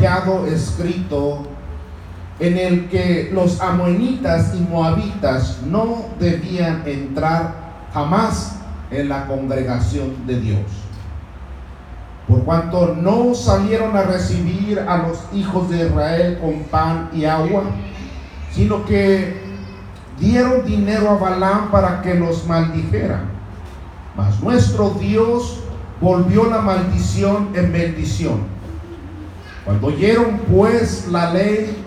hallado escrito, en el que los amonitas y moabitas no debían entrar jamás en la congregación de Dios, por cuanto no salieron a recibir a los hijos de Israel con pan y agua, sino que dieron dinero a Balaam para que los maldijera. Mas nuestro Dios volvió la maldición en bendición. Cuando oyeron pues la ley,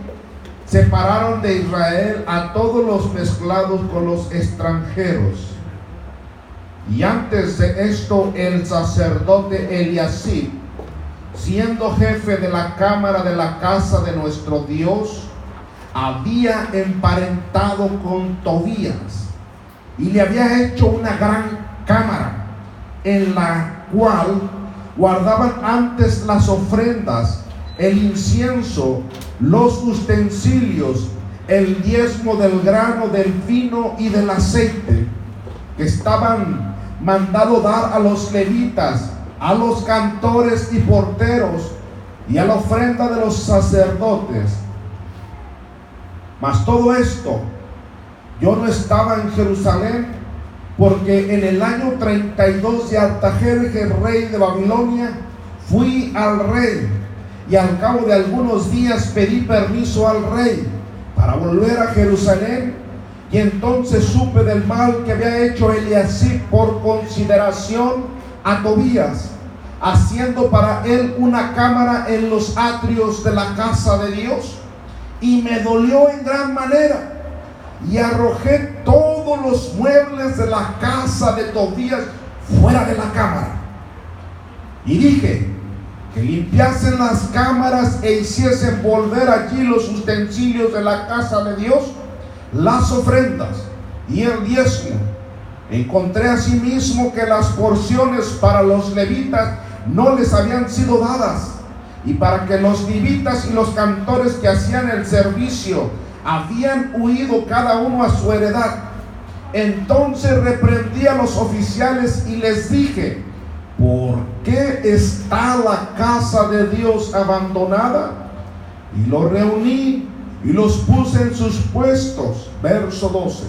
separaron de Israel a todos los mezclados con los extranjeros. Y antes de esto, el sacerdote Eliasib, siendo jefe de la cámara de la casa de nuestro Dios, había emparentado con Tobías y le había hecho una gran cámara, en la cual guardaban antes las ofrendas, el incienso, los utensilios, el diezmo del grano, del vino y del aceite, que estaban mandado dar a los levitas, a los cantores y porteros, y a la ofrenda de los sacerdotes. Mas todo esto, yo no estaba en Jerusalén, porque en el año 32 de Artajerjes, rey de Babilonia, fui al rey, y al cabo de algunos días pedí permiso al rey para volver a Jerusalén. Y entonces supe del mal que había hecho Eliasib por consideración a Tobías, haciendo para él una cámara en los atrios de la casa de Dios, y me dolió en gran manera, y arrojé todos los muebles de la casa de Tobías fuera de la cámara, y dije que limpiasen las cámaras e hiciesen volver allí los utensilios de la casa de Dios, las ofrendas y el diezmo. Encontré asimismo que las porciones para los levitas no les habían sido dadas, y para que los levitas y los cantores que hacían el servicio habían huido cada uno a su heredad. Entonces reprendí a los oficiales y les dije: ¿por qué está la casa de Dios abandonada? Y los reuní y los puse en sus puestos. Verso 12.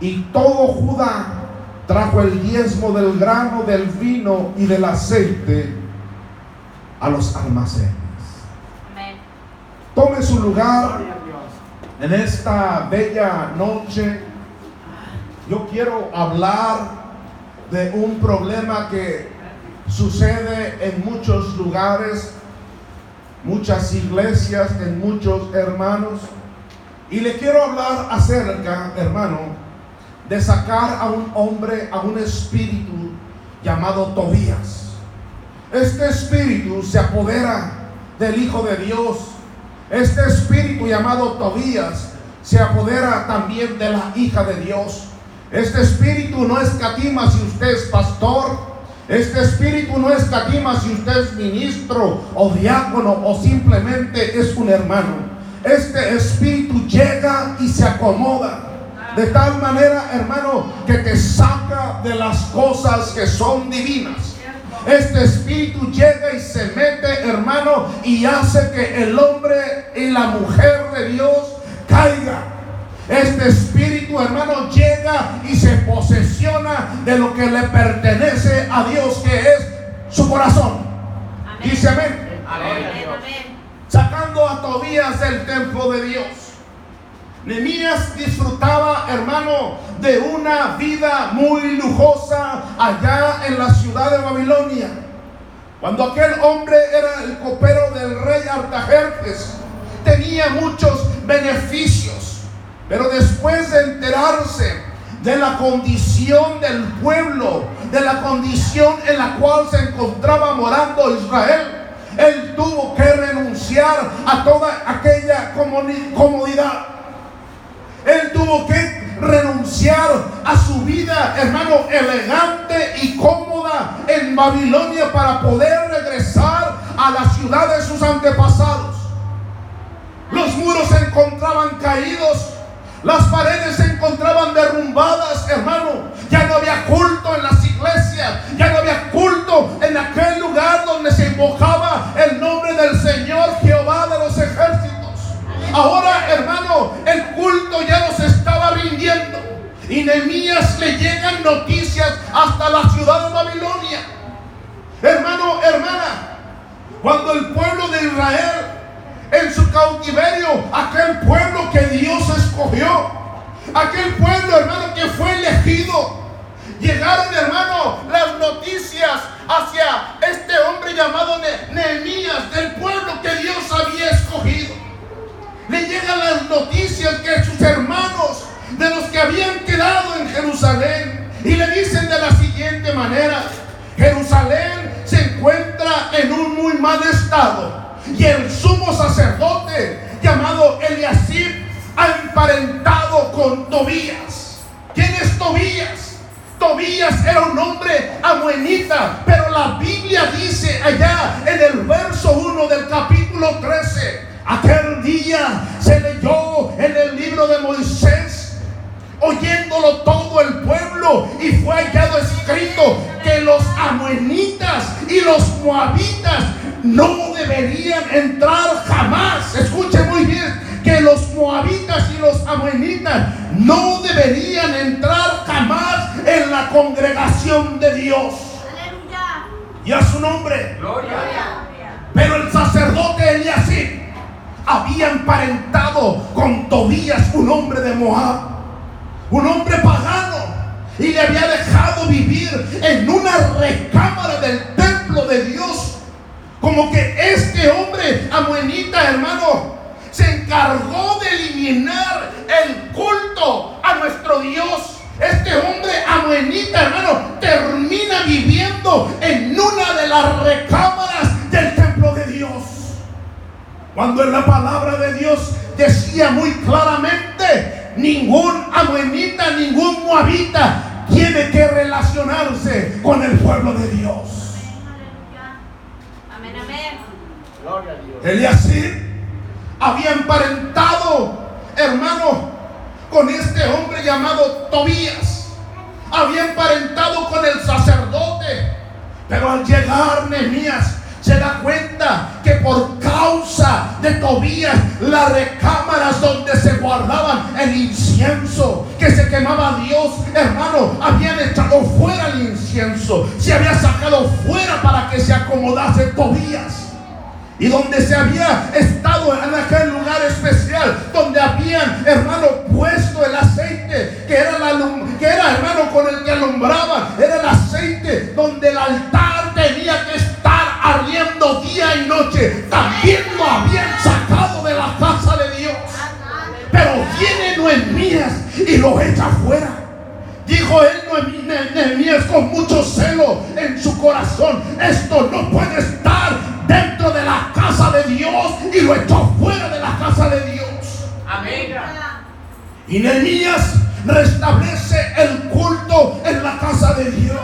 Y todo Judá trajo el diezmo del grano, del vino y del aceite a los almacenes. Amén. Tome su lugar en esta bella noche. Yo quiero hablar de un problema que sucede en muchos lugares, muchas iglesias, en muchos hermanos. Y le quiero hablar acerca, hermano, de sacar a un hombre, a un espíritu llamado Tobías. Este espíritu se apodera del Hijo de Dios. Este espíritu llamado Tobías se apodera también de la hija de Dios. Este espíritu no escatima si usted es pastor. Este espíritu no escatima si usted es ministro o diácono o simplemente es un hermano. Este espíritu llega y se acomoda de tal manera, hermano, que te saca de las cosas que son divinas. Este espíritu llega y se mete, hermano, y hace que el hombre y la mujer de Dios caiga. Este espíritu, hermano, llega y se posesiona de lo que le pertenece a Dios, que es su corazón. Amén. Dice amén. Amén. Amén. Sacando a Tobías del templo de Dios. Nehemías disfrutaba, hermano, de una vida muy lujosa allá en la ciudad de Babilonia. Cuando aquel hombre era el copero del rey Artajerjes, tenía muchos beneficios. Pero después de enterarse de la condición del pueblo, de la condición en la cual se encontraba morando Israel, él tuvo que renunciar a toda aquella comodidad. Él tuvo que renunciar a su vida, hermano, elegante y cómoda en Babilonia para poder regresar a la ciudad de sus antepasados. Los muros se encontraban caídos. Las paredes se encontraban derrumbadas, hermano. Ya no había culto en las iglesias. Ya no había culto en aquel lugar donde se invocaba el nombre del Señor Jehová de los ejércitos. Ahora, hermano, el culto ya nos estaba rindiendo. Y Nehemías le llegan noticias hasta la ciudad de Babilonia. Hermano, hermana, cuando el pueblo de Israel en su cautiverio, aquel pueblo que Dios escogió, aquel pueblo, hermano, que fue elegido, llegaron, hermano, las noticias hacia este hombre llamado Nehemías, del pueblo que Dios había escogido. Le llegan las noticias que sus hermanos, de los que habían quedado en Jerusalén, y le dicen de la siguiente manera: Jerusalén se encuentra en un muy mal estado, y el sumo sacerdote llamado Eliasib ha emparentado con Tobías. ¿Quién es Tobías? Tobías era un hombre amonita, pero la Biblia dice allá en el verso 1 del capítulo 13: aquel día se leyó en el libro de Moisés, oyéndolo todo el pueblo, y fue hallado escrito que los amonitas y los moabitas no deberían entrar jamás. Escuche muy bien, que los moabitas y los amonitas no deberían entrar jamás en la congregación de Dios. Aleluya. Y a su nombre. Gloria. Pero el sacerdote Eliasib había emparentado con Tobías, un hombre de Moab, un hombre pagano, y le había dejado vivir en una recámara del templo de Dios. Como que este hombre amonita, hermano, se encargó de eliminar el culto a nuestro Dios. Este hombre amonita, hermano, termina viviendo en una de las recámaras del templo de Dios, cuando en la palabra de Dios decía muy claramente: ningún amonita, ningún moabita tiene que relacionarse con el pueblo de Dios. Amén, amén. Gloria a Dios. Eliasib había emparentado, hermano, con este hombre llamado Tobías. Había emparentado con el sacerdote. Pero al llegar Nehemías, se da cuenta que por causa de Tobías, las recámaras donde se guardaban el incienso que se quemaba a Dios, hermano, habían echado fuera el incienso. Se había sacado fuera para que se acomodase Tobías. Y donde se había estado en aquel lugar especial, donde habían, hermano, puesto el aceite, que era, hermano, con el que alumbraba, era el aceite donde el altar tenía que estar ardiendo día y noche. También lo habían sacado de la casa de Dios. Pero viene Nehemías y lo echa fuera. Dijo él, Nehemías, con mucho celo en su corazón: esto no puede estar dentro de la casa de Dios, y lo echó fuera de la casa de Dios. Amén. Y Nehemías restablece el culto en la casa de Dios.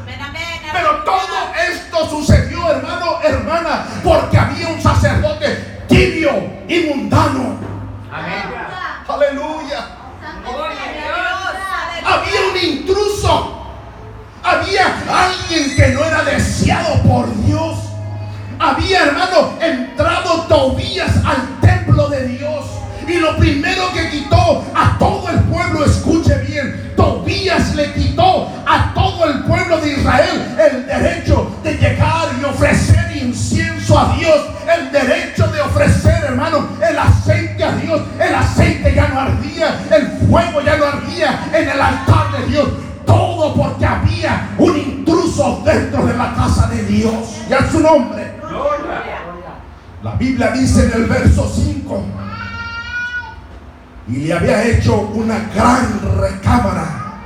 Amén, amén, amén. Pero todo esto sucedió, hermano, hermana, porque había un sacerdote tibio y mundano. Amén. Aleluya. Había un intruso, había alguien que no era deseado por Dios. Había, hermano, entrado Tobías al templo de Dios, y lo primero que quitó a todo el pueblo, escuche bien, Tobías le quitó a todo el pueblo de Israel el derecho de llegar y ofrecer incienso a Dios, el derecho de ofrecer, hermano, el aceite a Dios. El aceite ya no ardía, el fuego ya no ardía en el altar de Dios. Todo porque había un intruso dentro de la casa de Dios. Y a su nombre. La Biblia dice en el verso 5: y le había hecho una gran recámara,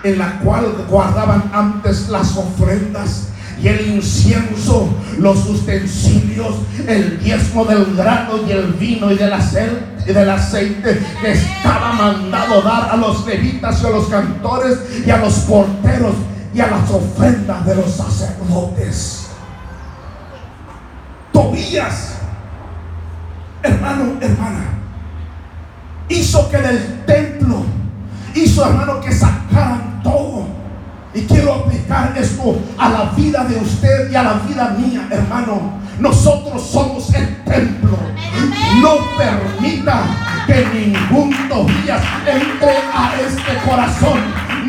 en la cual guardaban antes las ofrendas y el incienso, los utensilios, el diezmo del grano y el vino y del aceite que estaba mandado dar a los levitas y a los cantores y a los porteros y a las ofrendas de los sacerdotes. Tobías, hermano, hermana, hizo que del templo, hizo, hermano, que sacaran todo. Y quiero aplicar esto a la vida de usted y a la vida mía, hermano. Nosotros somos el templo. No permita que ningún Tobías entre a este corazón.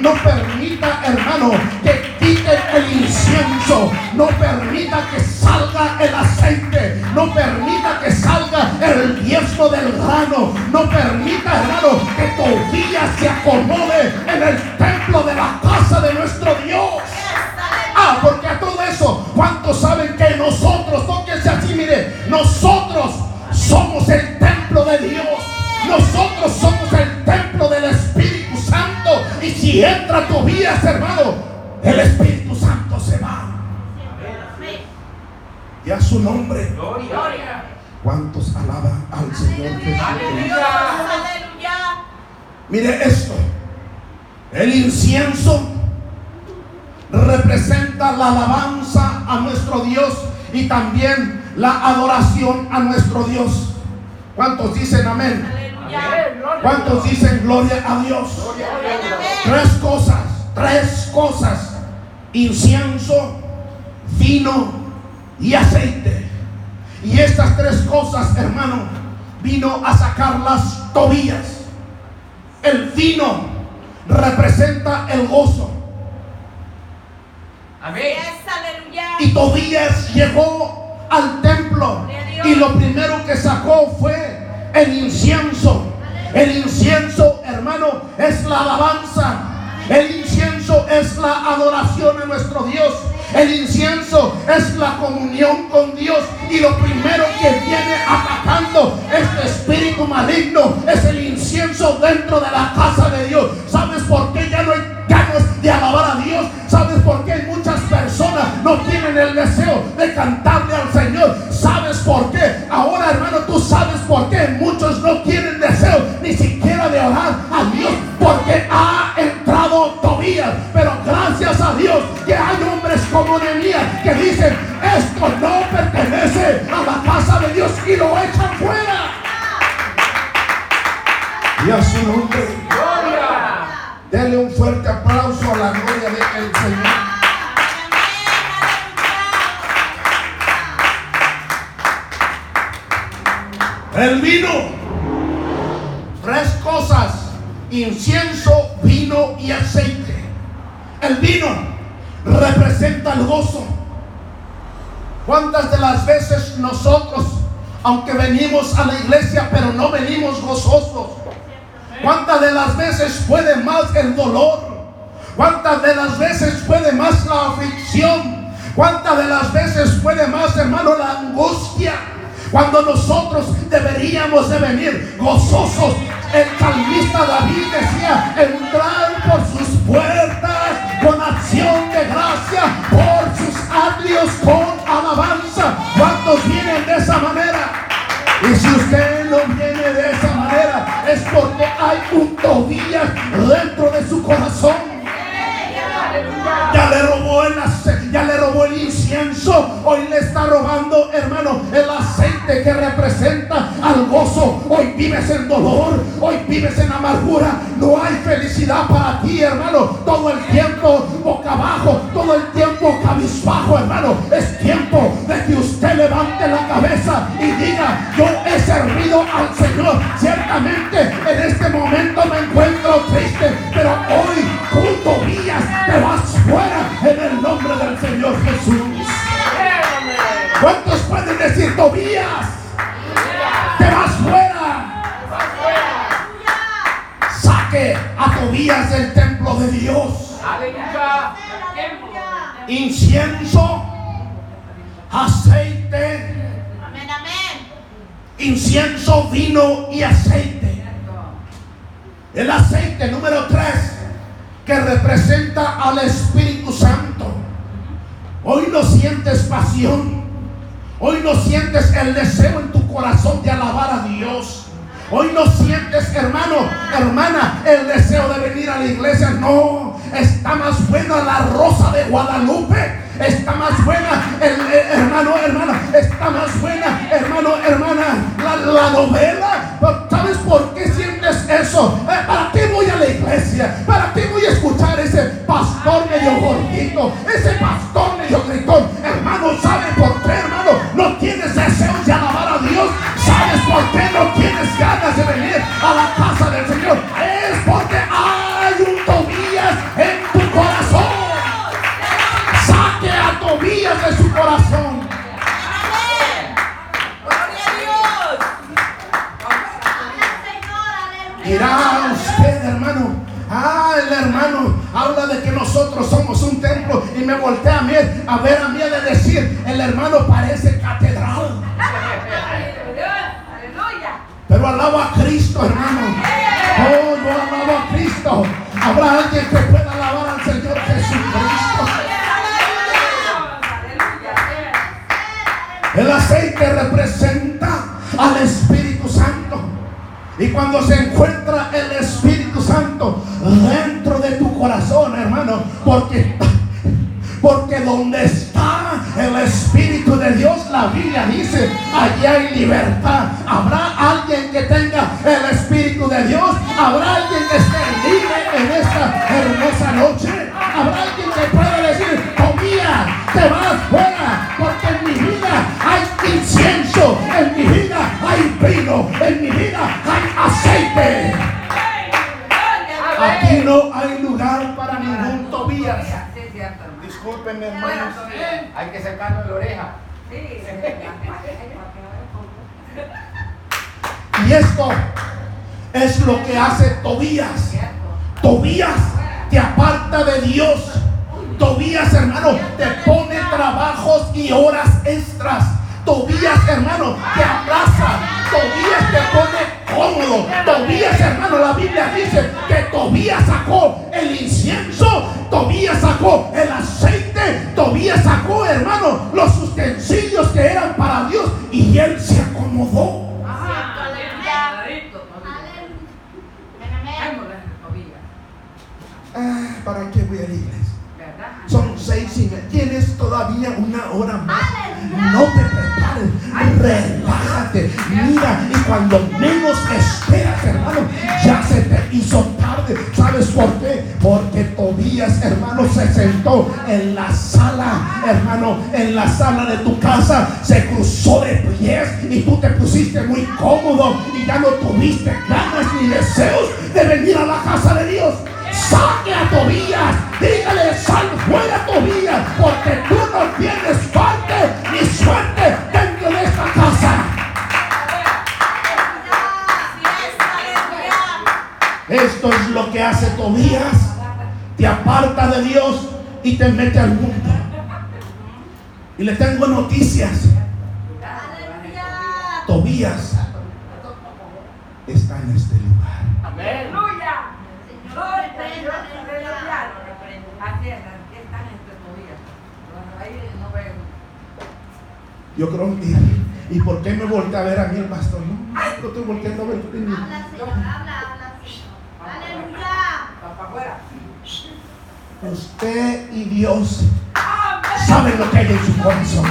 No permita, hermano, que quiten el incienso. No permita que salga el aceite. No permita que salga el diezmo del grano. No permita, hermano, que Tobías se acomode en el templo de la casa de nuestro Dios. Porque a todo eso, ¿cuántos saben que nosotros, tóquense así, mire, nosotros somos el templo de Dios? Nosotros somos el templo del Espíritu Santo. Y si entra Tobías, hermano, el Espíritu Santo se va. Y a su nombre. Gloria. ¿Cuántos alaban al Señor Jesús? Aleluya. Mire esto. El incienso representa la alabanza a nuestro Dios y también la adoración a nuestro Dios. ¿Cuántos dicen amén? ¿Cuántos dicen gloria a Dios? Tres cosas: incienso, vino y aceite. Y estas tres cosas, hermano, vino a sacarlas Tobías. El vino representa el gozo. Amén. Y Tobías llegó al templo y lo primero que sacó fue el incienso. El incienso, hermano, es la alabanza. El incienso es la adoración a nuestro Dios. El incienso es la comunión con Dios. Y lo primero que viene atacando este espíritu maligno es el incienso dentro de la casa de Dios. ¿Sabes por qué ya no hay ganas de alabar a Dios? ¿Sabes por qué muchas personas no tienen el deseo de cantarle al Señor? ¿Sabes por qué? Ahora, hermano, tú sabes por qué muchos no tienen deseo ni siquiera de orar a Dios, porque ha entrado Tobías. Pero gracias a Dios que hay hombres como Nehemías que dicen: esto no pertenece a la casa de Dios, y lo echan fuera. Y a su nombre, gloria. Dele un fuerte aplauso a la gloria del Señor. El vino, tres cosas: incienso, vino y aceite. El vino representa el gozo. ¿Cuántas de las veces nosotros, aunque venimos a la iglesia, pero no venimos gozosos? ¿Cuántas de las veces puede más el dolor? ¿Cuántas de las veces puede más la aflicción? ¿Cuántas de las veces puede más, hermano, la angustia? Cuando nosotros deberíamos de venir gozosos. El salmista David decía: entrar por sus puertas con acción de gracia, por sus atrios con alabanza. ¿Cuántos vienen de esa manera? Y si usted no viene de esa manera, es porque hay un Tobías dentro de su corazón. Ya le robó el incienso. Hoy le está robando, hermano, el aceite que representa al gozo. Hoy vives en dolor, hoy vives en amargura. No hay felicidad para ti, hermano. Todo el tiempo boca abajo, todo el tiempo cabizbajo, hermano. Es tiempo de que usted levante la cabeza y diga: yo he servido al Señor. Ciertamente en este momento me encuentro triste, pero hoy tú, Tobías, te vas fuera en el nombre del Señor Jesús. ¿Cuántos pueden decir: Tobías, te vas fuera? Saque a Tobías del templo de Dios. Incienso, aceite. Incienso, vino y aceite. El aceite número 3, que representa al Espíritu Santo. Hoy no sientes pasión. Hoy no sientes el deseo en tu corazón de alabar a Dios. Hoy no sientes, hermano, hermana, el deseo de venir a la iglesia. No, está más buena la Rosa de Guadalupe. Está más buena, hermano, hermana, está más buena, hermano, hermana, la novela. ¿Sabes por qué sientes eso? ¿Para qué voy a la iglesia? ¿Para qué voy a escuchar ese pastor medio gordito? Ese pastor medio gritón. Hermano, ¿sabe por qué, hermano? No por qué no tienes ganas de venir a la casa del Señor? Es porque hay un Tobías en tu corazón. Saque a Tobías de su corazón. Dirá usted, hermano, el hermano habla de que nosotros somos un templo, y me voltea a ver a mí de decir, el hermano parece catedral. Pero alabo a Cristo, hermano. Oh, yo alabo a Cristo. Habrá alguien que pueda alabar al Señor Jesucristo. El aceite representa al Espíritu Santo. Y cuando se encuentra el Espíritu Santo dentro de tu corazón, hermano, porque donde está el Espíritu de Dios, la Biblia dice, allí hay libertad. ¿Habrá alguien que tenga el Espíritu de Dios? ¿Habrá alguien que esté libre en esta hermosa noche? ¿Habrá alguien que pueda decir, Tobías, te vas fuera, porque en mi vida hay incienso, en mi vida hay vino, en mi vida hay aceite? Aquí no hay lugar para ningún Tobías. Discúlpenme, hermanos. Hay que sacarle la oreja. Y esto es lo que hace Tobías. Tobías te aparta de Dios. Tobías, hermano, te pone trabajos y horas extras. Tobías, hermano, te abraza. Tobías te pone cómodo. Tobías, hermano, la Biblia dice que Tobías sacó el incienso, Tobías sacó el aceite, Tobías sacó, hermano, los utensilios que eran para Dios, y él se acomodó. ¿Para qué voy a la iglesia? Son 6:30. Tienes todavía una hora más. No te prepares, relájate. Mira, y cuando menos esperas, hermano, ya se te hizo tarde. ¿Sabes por qué? Porque Tobías, hermano, se sentó en la sala, hermano, en la sala de tu casa, se cruzó de pies, y tú te pusiste muy cómodo y ya no tuviste ganas ni deseos de venir a la casa de Dios. Saque a Tobías, dígale, sal fuera, Tobías, porque tú no tienes parte ni suerte dentro de esta casa. Esto es lo que hace Tobías. Te aparta de Dios y te mete al mundo. Y le tengo noticias. Tobías está en este lugar. Amén. Yo creo que, ¿y por qué me volteé a ver a mí el pastor? No, no estoy volteando a ver. Habla, Señor, habla, Señor. Aleluya. Usted y Dios saben lo que hay en su corazón.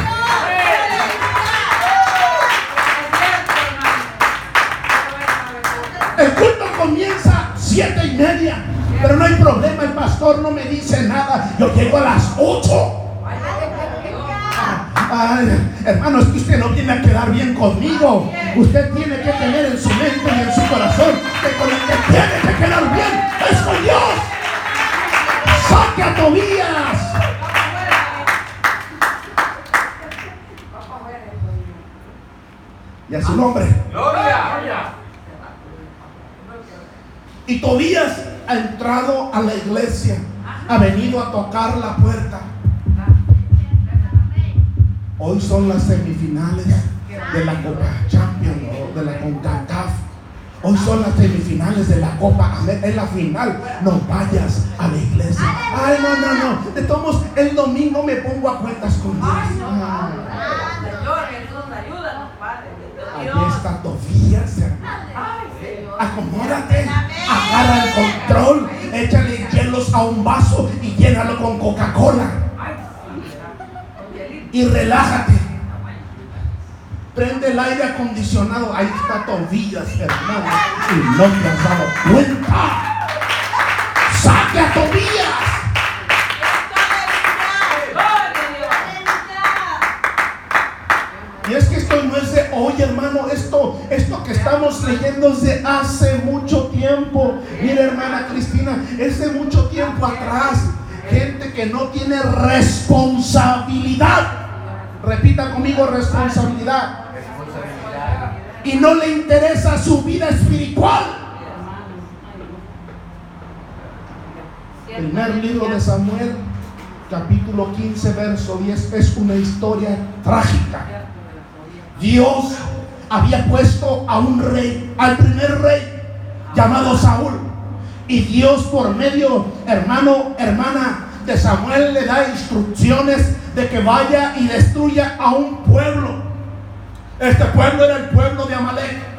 El culto comienza 7:30, pero no hay problema, el pastor no me dice nada. Yo llego a las 8. Ay, hermano, es que usted no viene a quedar bien conmigo. Usted tiene que tener en su mente y en su corazón que con el que tiene que quedar bien es con Dios. Saque a Tobías. Y a su nombre. Gloria. Y Tobías ha entrado a la iglesia, ha venido a tocar la puerta. Hoy son las semifinales de la Copa Champions o de la CONCACAF. Hoy son las semifinales de la Copa. Es la final. No vayas a la iglesia. Ay, no. De todos modos, el domingo me pongo a cuentas con Dios. Ahí está Tobías, hermano. Acomódate, agarra el control, échale hielos a un vaso y llénalo con Coca-Cola. Y relájate. Prende el aire acondicionado. Ahí está Tobías, hermano, y no te has dado cuenta. Saque a Tobías. Y es que esto no es de hoy, hermano. Esto estamos leyendo es de hace mucho tiempo. Mira, hermana Cristina, es de mucho tiempo atrás. Gente que no tiene responsabilidad. Repita conmigo: responsabilidad. Y no le interesa su vida espiritual. Primer libro de Samuel, capítulo 15, verso 10, es una historia trágica. Dios había puesto a un rey, al primer rey llamado Saúl, y Dios, por medio, hermana de Samuel, le da instrucciones de que vaya y destruya a un pueblo. Este pueblo era el pueblo de Amalek.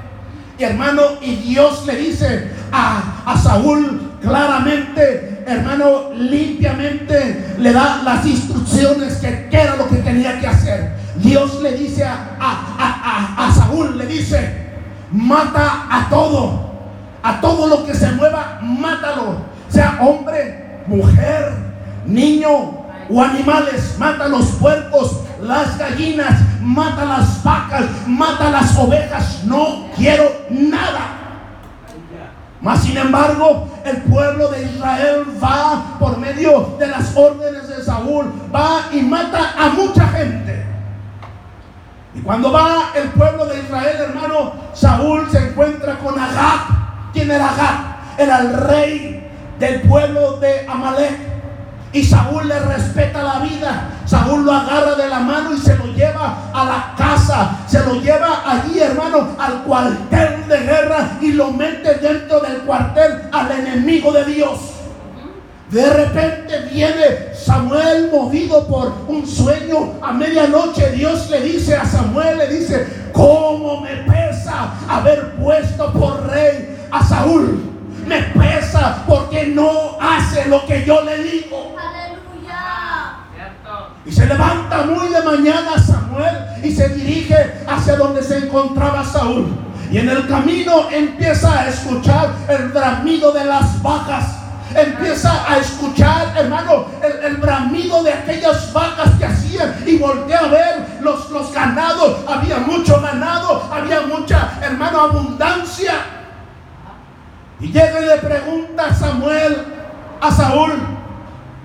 Y Dios le dice a Saúl claramente, hermano, limpiamente, le da las instrucciones que era lo que tenía que hacer. Dios le dice a Saúl, le dice: mata a todo lo que se mueva, mátalo, sea hombre, mujer, niño o animales. Mata los puercos, las gallinas, mata las vacas, mata las ovejas. No quiero nada. Mas sin embargo, el pueblo de Israel va, por medio de las órdenes de Saúl, va y mata a mucha gente. Y cuando va el pueblo de Israel, hermano, Saúl se encuentra con Agag. ¿Quién era Agag? Era el rey del pueblo de Amalek. Y Saúl le respeta la vida. Saúl lo agarra de la mano y se lo lleva a la casa. Se lo lleva allí, hermano, al cuartel de guerra, y lo mete dentro del cuartel al enemigo de Dios. De repente viene Samuel movido por un sueño. A medianoche Dios le dice a Samuel, le dice: ¿cómo me pesa haber puesto por rey a Saúl? Me pesa porque no hace lo que yo le digo. Aleluya. Y se levanta muy de mañana Samuel y se dirige hacia donde se encontraba Saúl. Y en el camino empieza a escuchar el bramido de las vacas. Empieza a escuchar, hermano, el bramido de aquellas vacas que hacían, y voltea a ver los ganados. Había mucho ganado, había mucha, hermano, abundancia. Y llega y le pregunta a Saúl: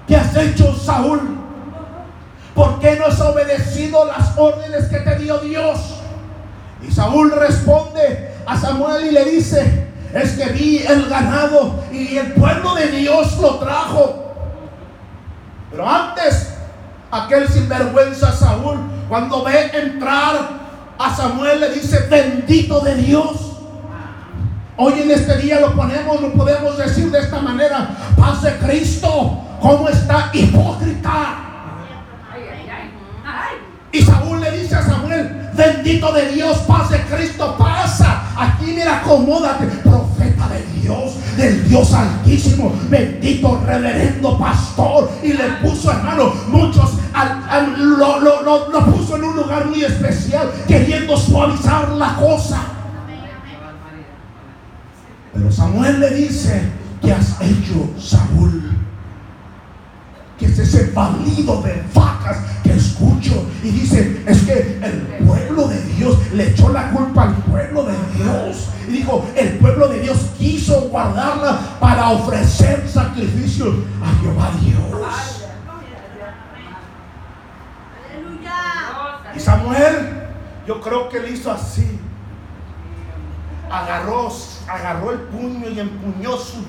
¿qué has hecho, Saúl? ¿Por qué no has obedecido las órdenes que te dio Dios? Y Saúl responde a Samuel y le dice: es que vi el ganado y el pueblo de Dios lo trajo. Pero antes, aquel sinvergüenza Saúl, cuando ve entrar a Samuel, le dice: bendito de Dios. Hoy en este día lo podemos decir de esta manera: paz de Cristo. ¿Cómo está, hipócrita? Y Saúl le dice a Samuel: bendito de Dios, paz de Cristo, pasa. Aquí, mira, acomódate. Profeta de Dios, del Dios Altísimo, bendito reverendo pastor. Y le puso, hermano, muchos, lo puso en un lugar muy especial, queriendo suavizar la cosa. Pero Samuel le dice: ¿qué has hecho, Saúl? ¿Qué es ese balido de vacas que escucho? Y dice: es que el pueblo de Dios le echó la culpa al pueblo de Dios. Y dijo: el pueblo de Dios quiso guardarla para ofrecer sacrificios a Jehová Dios. Y Samuel, yo creo que le hizo así. Agarró el puño y empuñó su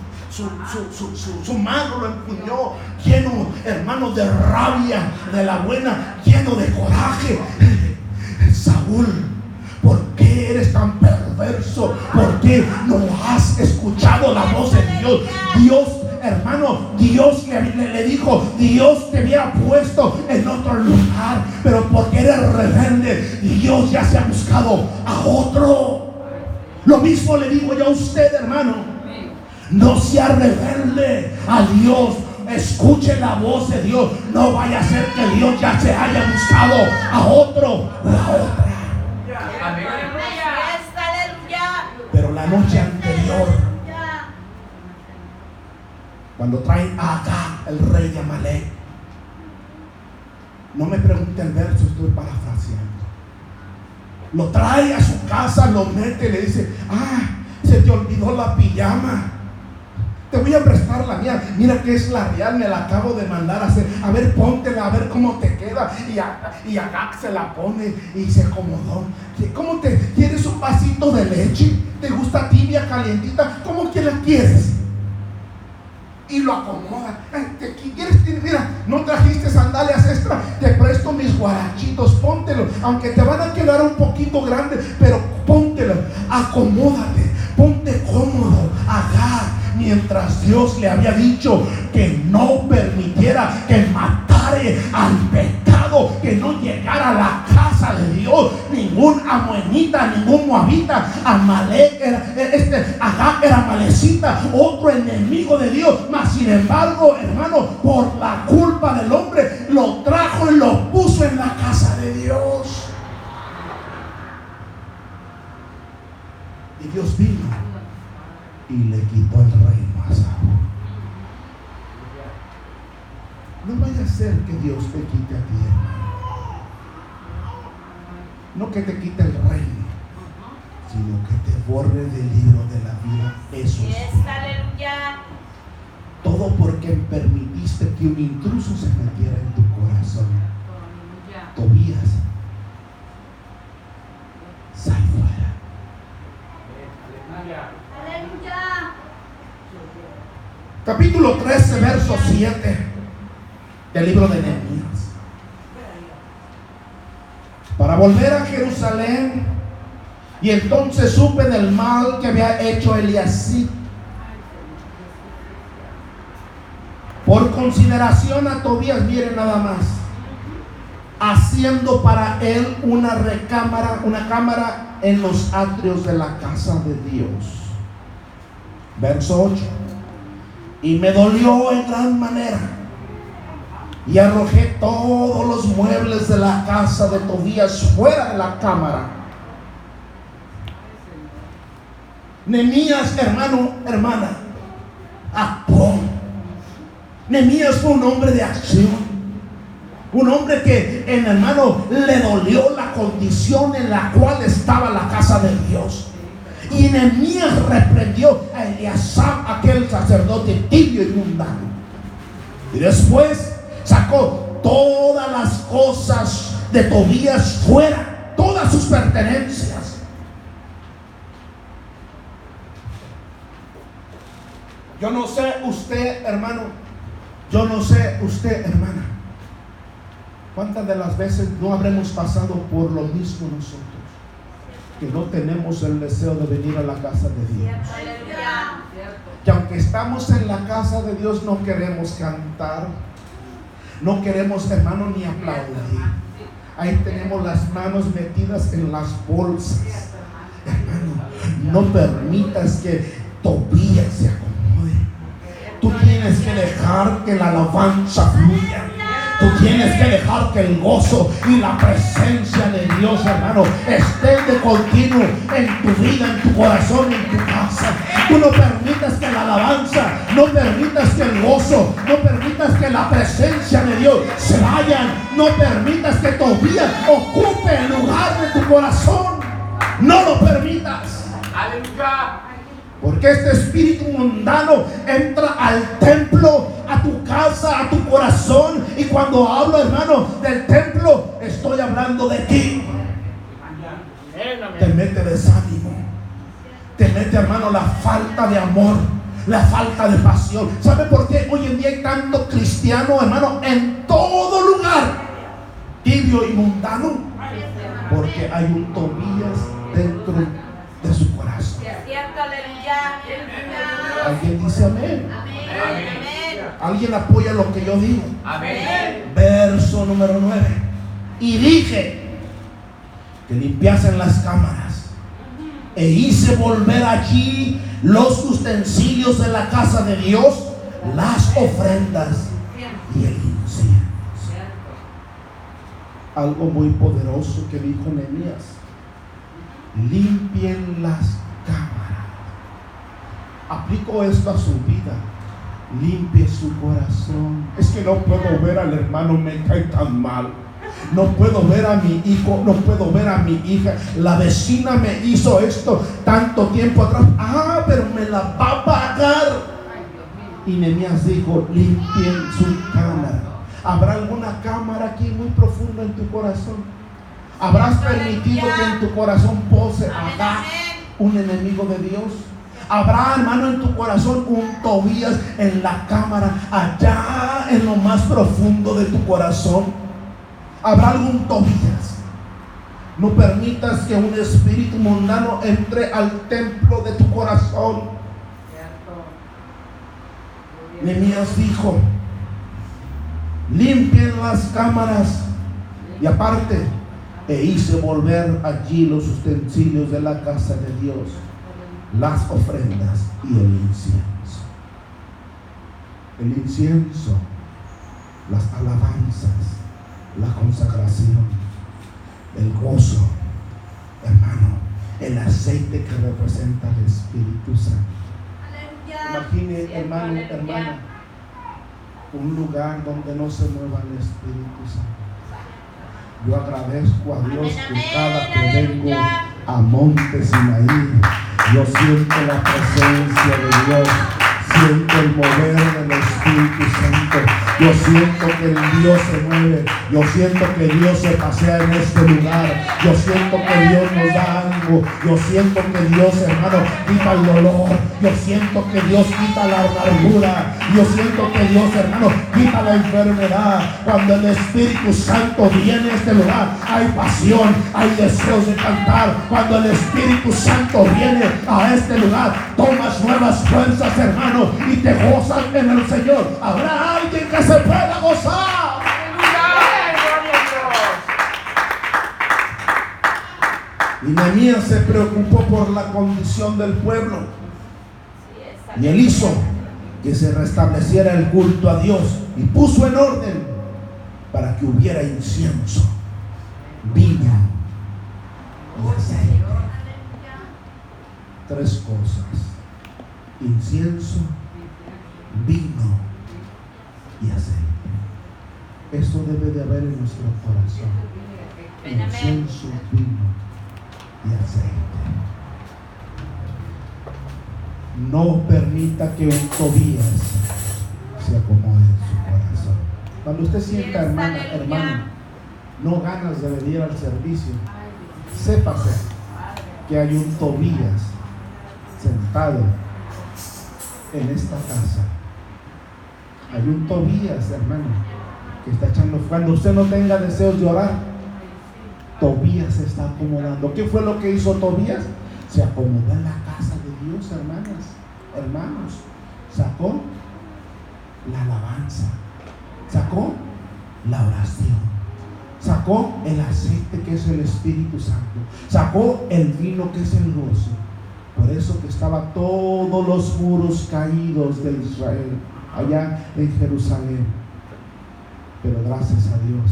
mano, lo empuñó lleno, hermano, de rabia, de la buena, lleno de coraje. Saúl, ¿por qué eres tan perverso? ¿Por qué no has escuchado la voz de Dios? Dios, hermano, Dios le dijo: Dios te había puesto en otro lugar, pero porque eres rebelde, Dios ya se ha buscado a otro. Lo mismo le digo yo a usted, hermano: no sea rebelde a Dios. Escuche la voz de Dios. No vaya a ser que Dios ya se haya buscado a otro o a otra. Pero la noche anterior, cuando trae a Agag, el rey de Amalek, no me pregunte el verso, estoy parafraseando. Lo trae a su casa, lo mete y le dice: se te olvidó la pijama. Te voy a prestar la mía. Mira que es la real, me la acabo de mandar a hacer. A ver, póntela, a ver cómo te queda. Y acá se la pone y se acomodó. ¿Cómo te quieres un vasito de leche? ¿Te gusta tibia, calientita? ¿Cómo que la quieres? Y lo acomoda. Mira, no trajiste sandalias extra, te presto mis guarachitos, póntelo, aunque te van a quedar un poquito grandes, pero póntelo, acomódate, ponte cómodo, mientras Dios le había dicho que no permitiera que matare al pecado, que no llegara a la casa de Dios ningún amonita, ningún moabita. Amalek Agag era malecita, otro enemigo de Dios. Mas sin embargo, hermano, por la culpa del hombre, lo trajo y lo puso en la casa de Dios. Y Dios vino y le quitó el reino a Saúl. No vaya a ser que Dios te quite a ti, hermano. No que te quite el reino, sino que te borre del libro de la vida. Eso es. Aleluya. Todo porque permitiste que un intruso se metiera en tu corazón. Tobías, sal fuera. Aleluya. Capítulo 13, verso 7 del libro de Nehemías. Para volver a Jerusalén, y entonces supe del mal que había hecho Eliasib. Por consideración a Tobías, miren nada más, haciendo para él una cámara en los atrios de la casa de Dios. Verso 8. Y me dolió en gran manera, y arrojé todos los muebles de la casa de Tobías fuera de la cámara. Nehemías, hermano, hermana, actuó. Nehemías fue un hombre de acción, un hombre que, hermano, le dolió la condición en la cual estaba la casa de Dios. Y Nehemías reprendió a Eliasab, aquel sacerdote tibio y mundano. Y después sacó todas las cosas de Tobías fuera, todas sus pertenencias. Yo no sé usted, hermano, yo no sé usted, hermana, cuántas de las veces no habremos pasado por lo mismo nosotros, que no tenemos el deseo de venir a la casa de Dios. Que aunque estamos en la casa de Dios, no queremos cantar, no queremos, hermano, ni aplaudir. Ahí tenemos las manos metidas en las bolsas. Hermano, no permitas que Tobías se acomode. Tú tienes que dejar que la alabanza fluya. Tú tienes que dejar que el gozo y la presencia de Dios, hermano, estén de continuo en tu vida, en tu corazón, en tu casa. Tú no permitas que la alabanza, no permitas que el gozo, no permitas que la presencia de Dios se vayan. No permitas que Tobías ocupe el lugar de tu corazón. No lo permitas. Aleluya. Porque este espíritu mundano entra al templo, a tu casa, a tu corazón. Y cuando hablo, hermano, del templo, estoy hablando de ti. Te mete desánimo, te mete, hermano, la falta de amor, la falta de pasión. ¿Sabe por qué hoy en día hay tanto cristiano, hermano, en todo lugar, tibio y mundano? Porque hay un Tobías dentro de su corazón. ¿Alguien dice amén? Amén. ¿Alguien apoya lo que yo digo? Amén. Verso número 9. Y dije que limpiasen las cámaras, e hice volver allí los utensilios de la casa de Dios, las ofrendas y el incienso. Algo muy poderoso que dijo Nehemías: limpien las cámaras. Aplico esto a su vida. Limpie su corazón. Es que no puedo ver al hermano, me cae tan mal. No puedo ver a mi hijo, no puedo ver a mi hija. La vecina me hizo esto tanto tiempo atrás. Pero me la va a pagar. Y Nehemías dijo: limpien su cámara. ¿Habrá alguna cámara aquí muy profunda en tu corazón? ¿Habrás permitido que en tu corazón pose acá un enemigo de Dios? ¿Habrá, hermano, en tu corazón un Tobías en la cámara, allá en lo más profundo de tu corazón? ¿Habrá algún Tobías? No permitas que un espíritu mundano entre al templo de tu corazón. Nehemías dijo: limpien las cámaras. Y aparte, hice volver allí los utensilios de la casa de Dios, las ofrendas y el incienso. El incienso, las alabanzas, la consagración, el gozo, hermano, el aceite que representa el Espíritu Santo. Imagine, hermano, hermana, un lugar donde no se mueva el Espíritu Santo. Yo agradezco a Dios que cada que vengo a Monte Sinaí, yo siento la presencia de Dios, siento el mover del Espíritu Santo. Yo siento que el Dios se mueve, yo siento que Dios se pasea en este lugar, yo siento que Dios nos da algo, yo siento que Dios, hermano, quita el dolor, yo siento que Dios quita la amargura, yo siento que Dios, hermano, quita la enfermedad. Cuando el Espíritu Santo viene a este lugar, hay pasión, hay deseos de cantar. Cuando el Espíritu Santo viene a este lugar, tomas nuevas fuerzas, hermano, y te gozas en el Señor. Habrá alguien que se pueda gozar. Y Nehemías se preocupó por la condición del pueblo, y él hizo que se restableciera el culto a Dios y puso en orden para que hubiera incienso, vino y aceite. Tres cosas: incienso, vino y aceite. Eso debe de haber en nuestro corazón: incienso, vino y aceite. No permita que un Tobías se acomode en su corazón. Cuando usted sienta, hermana, hermano, no ganas de venir al servicio, sépase que hay un Tobías sentado en esta casa. Hay un Tobías, hermano, que está echando. Cuando usted no tenga deseos de orar, Tobías se está acomodando. ¿Qué fue lo que hizo Tobías? Se acomodó en la casa de Dios, hermanos. Sacó la alabanza, sacó la oración, sacó el aceite que es el Espíritu Santo, sacó el vino que es el gozo. Por eso que estaban todos los muros caídos de Israel allá en Jerusalén. Pero gracias a Dios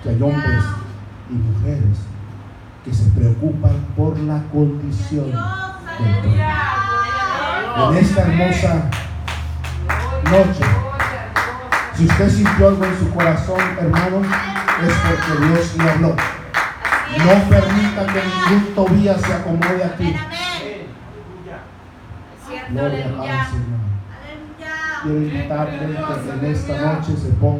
que hay hombres y mujeres que se preocupan por la condición del pueblo. En esta hermosa noche, si usted sintió algo en su corazón, hermano, es porque Dios le habló. No permita que ningún Tobías se acomode aquí. Gloria al Señor. Quiero invitarle que en esta noche se ponga